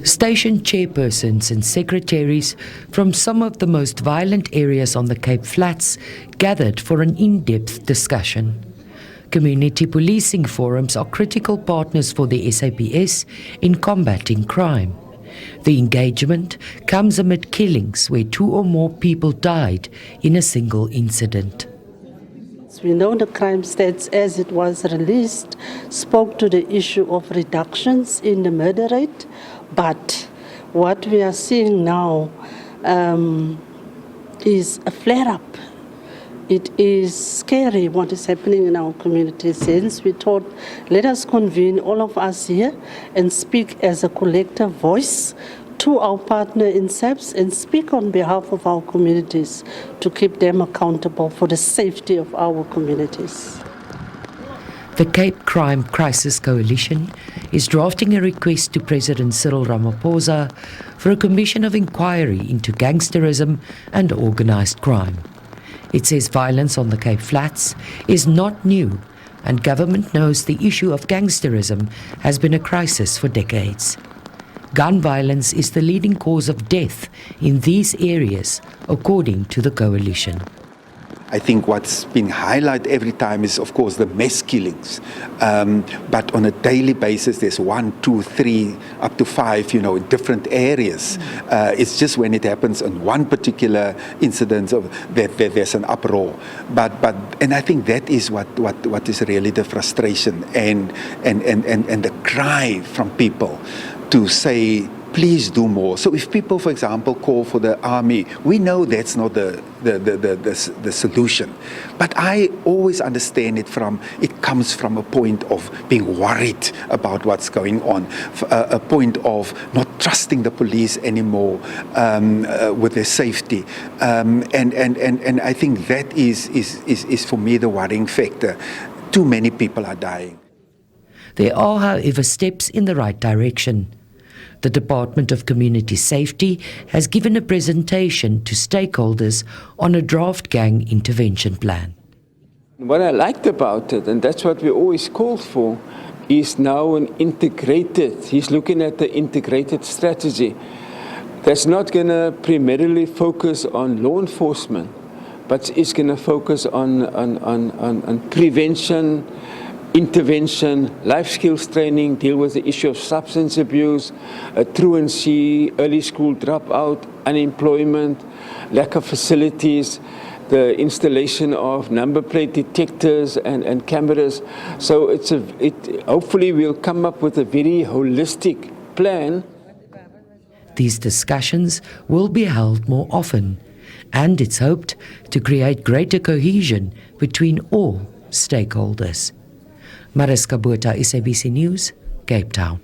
Station chairpersons and secretaries from some of the most violent areas on the Cape Flats gathered for an in-depth discussion. Community policing forums are critical partners for the SAPS in combating crime. The engagement comes amid killings where 2 or more people died in a single incident. We know the crime stats as it was released spoke to the issue of reductions in the murder rate, but what we are seeing now is a flare-up. It is scary what is happening in our community. Since we thought, let us convene all of us here and speak as a collective voice to our partner in SAPS and speak on behalf of our communities to keep them accountable for the safety of our communities. The Cape Crime Crisis Coalition is drafting a request to President Cyril Ramaphosa for a commission of inquiry into gangsterism and organised crime. It says violence on the Cape Flats is not new, and government knows the issue of gangsterism has been a crisis for decades. Gun violence is the leading cause of death in these areas, according to the coalition. I think what's been highlighted every time is, of course, the mass killings. But on a daily basis, there's 1, 2, 3, up to 5, in different areas. It's just when it happens in one particular incident that there's an uproar. And I think that is what is really the frustration and the cry from people to say, please do more. So if people, for example, call for the army, we know that's not the solution. But I always understand it comes from a point of being worried about what's going on, a point of not trusting the police anymore with their safety. And I think that is for me the worrying factor. Too many people are dying. There are, however, steps in the right direction. The Department of Community Safety has given a presentation to stakeholders on a draft gang intervention plan. What I liked about it, and that's what we always called for, is now he's looking at the integrated strategy that's not going to primarily focus on law enforcement, but it's going to focus on prevention, intervention, life skills training, deal with the issue of substance abuse, truancy, early school dropout, unemployment, lack of facilities, the installation of number plate detectors and cameras. So hopefully we'll come up with a very holistic plan. These discussions will be held more often, and it's hoped to create greater cohesion between all stakeholders. Mariska Botha, SABC News, Cape Town.